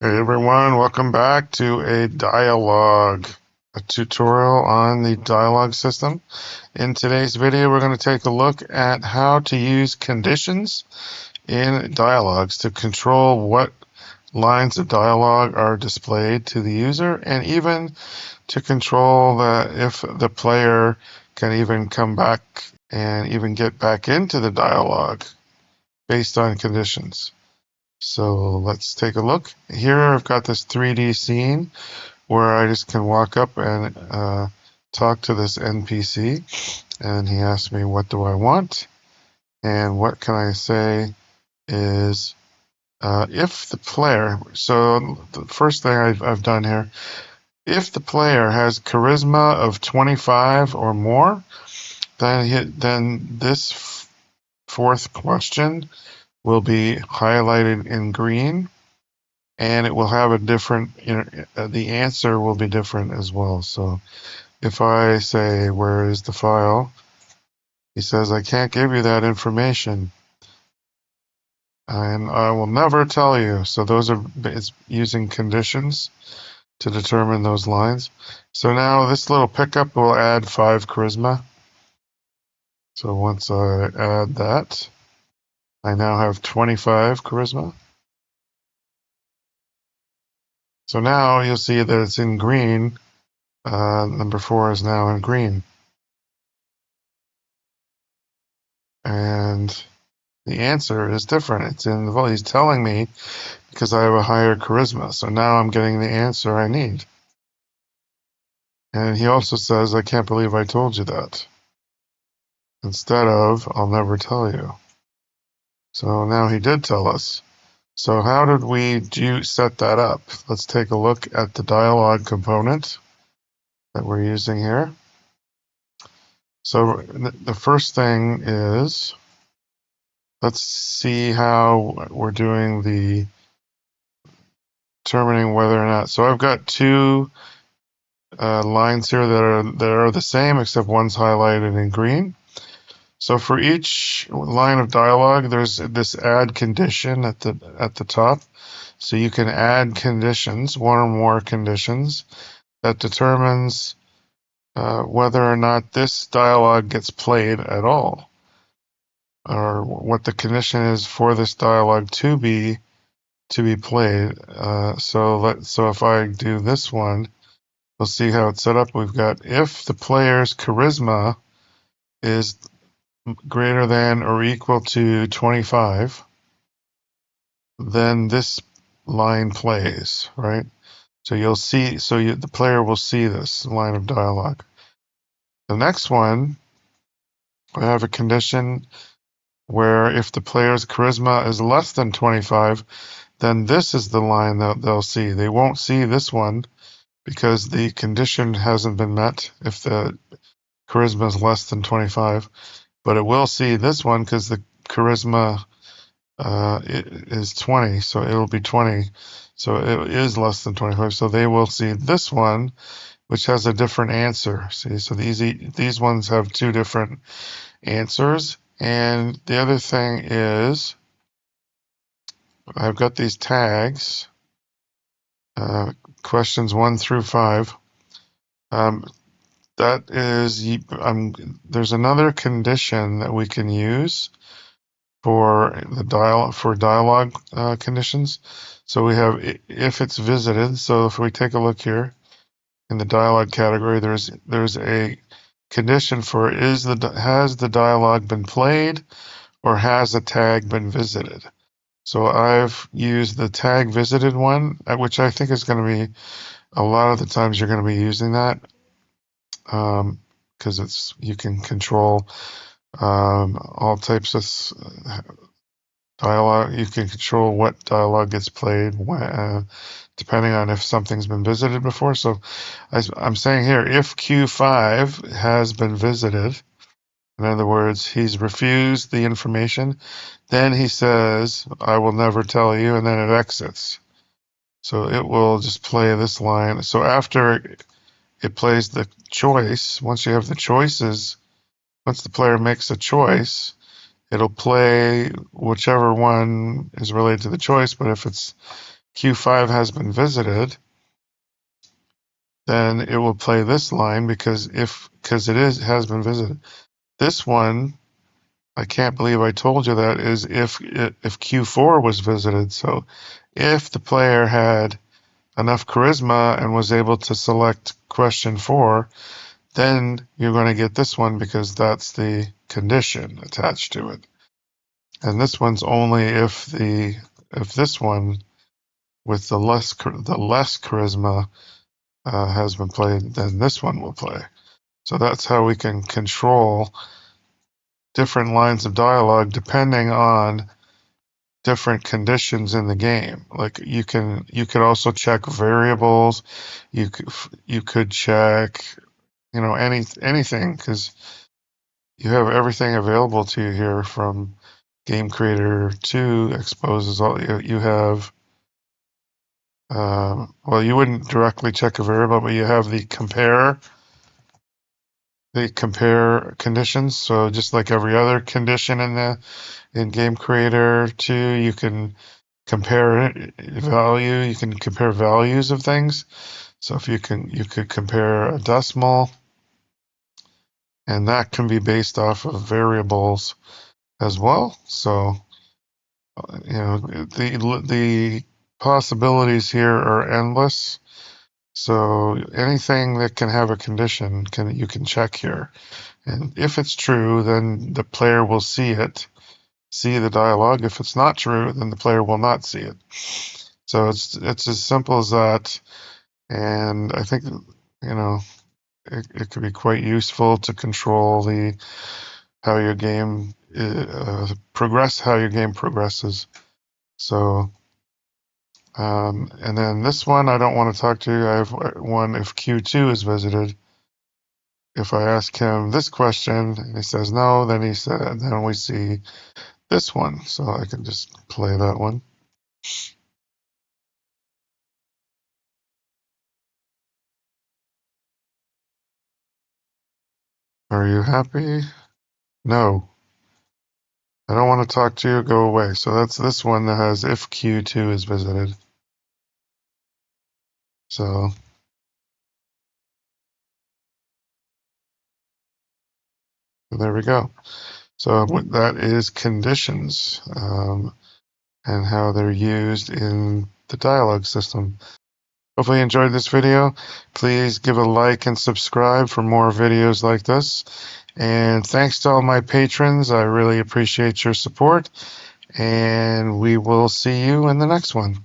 Hey everyone, welcome back to a dialogue, a tutorial on the dialogue system. In today's video, we're going to take a look at how to use conditions in dialogues to control what lines of dialogue are displayed to the user, and even to control if the player can even come back and even get back into the dialogue based on conditions. So let's take a look. Here I've got this 3D scene where I just can walk up and talk to this NPC, and he asks me, what do I want? And what can I say is, if the player, so the first thing I've done here, if the player has charisma of 25 or more, then this fourth question will be highlighted in green, and it will have a different, the answer will be different as well. So if I say, where is the file? He says, I can't give you that information, and I will never tell you. So it's using conditions to determine those lines. So now this little pickup will add 5 charisma. So once I add that, I now have 25 charisma. So now you'll see that it's in green. Number 4 is now in green. And the answer is different. It's in the vote. He's telling me because I have a higher charisma. So now I'm getting the answer I need. And he also says, I can't believe I told you that. Instead of, I'll never tell you. So now he did tell us. So how did we set that up? Let's take a look at the dialogue component that we're using here. So the first thing is, let's see how we're doing the determining whether or not. So I've got two lines here that are the same, except one's highlighted in green. So for each line of dialogue, there's this add condition at the top. So you can add conditions, one or more conditions, that determines whether or not this dialogue gets played at all, or what the condition is for this dialogue to be played. So if I do this one, we'll see how it's set up. We've got, if the player's charisma is greater than or equal to 25, then this line plays, right? So you'll see, the player will see this line of dialogue. The next one, I have a condition where if the player's charisma is less than 25, then this is the line that they'll see. They won't see this one because the condition hasn't been met if the charisma is less than 25, but it will see this one because the charisma is 20, so it'll be 20. So it is less than 25, so they will see this one, which has a different answer. See, so these ones have two different answers. And the other thing is, I've got these tags, questions 1 through 5. That is, there's another condition that we can use for dialogue conditions. So we have, if it's visited. So if we take a look here in the dialogue category, there's a condition for, has the dialogue been played, or has a tag been visited? So I've used the tag visited one, which I think is going to be, a lot of the times you're going to be using that, because you can control all types of dialogue. You can control what dialogue gets played depending on if something's been visited before. So I'm saying here, if Q5 has been visited, in other words, he's refused the information, then he says, I will never tell you, and then it exits. So it will just play this line. So after it plays the choice, once you have the choices, once the player makes a choice, it'll play whichever one is related to the choice. But if it's Q5 has been visited, then it will play this line because has been visited. This one, I can't believe I told you that, is if Q4 was visited. So if the player had enough charisma and was able to select question 4, then you're going to get this one because that's the condition attached to it. And this one's only if this one with the less charisma has been played, then this one will play. So that's how we can control different lines of dialogue depending on different conditions in the game. Like you could also check variables. You could check anything because you have everything available to you here from Game Creator 2 exposes all you have. Well, you wouldn't directly check a variable, but you have the compare conditions. So just like every other condition in Game Creator 2, you can compare value. You can compare values of things. So if you could compare a decimal, and that can be based off of variables as well. So the possibilities here are endless. So anything that can have a condition you can check here. And if it's true, then the player will see the dialogue. If it's not true, then the player will not see it. So it's as simple as that. And I think it could be quite useful to control how your game progresses. So and then this one I don't want to talk to. I have one if Q2 is visited. If I ask him this question and he says no, then then we see this one. So I can just play that one. Are you happy? No. I don't want to talk to you. Go away. So that's this one that has if Q2 is visited. So there we go. So that is conditions and how they're used in the dialogue system. Hopefully you enjoyed this video. Please give a like and subscribe for more videos like this. And thanks to all my patrons. I really appreciate your support. And we will see you in the next one.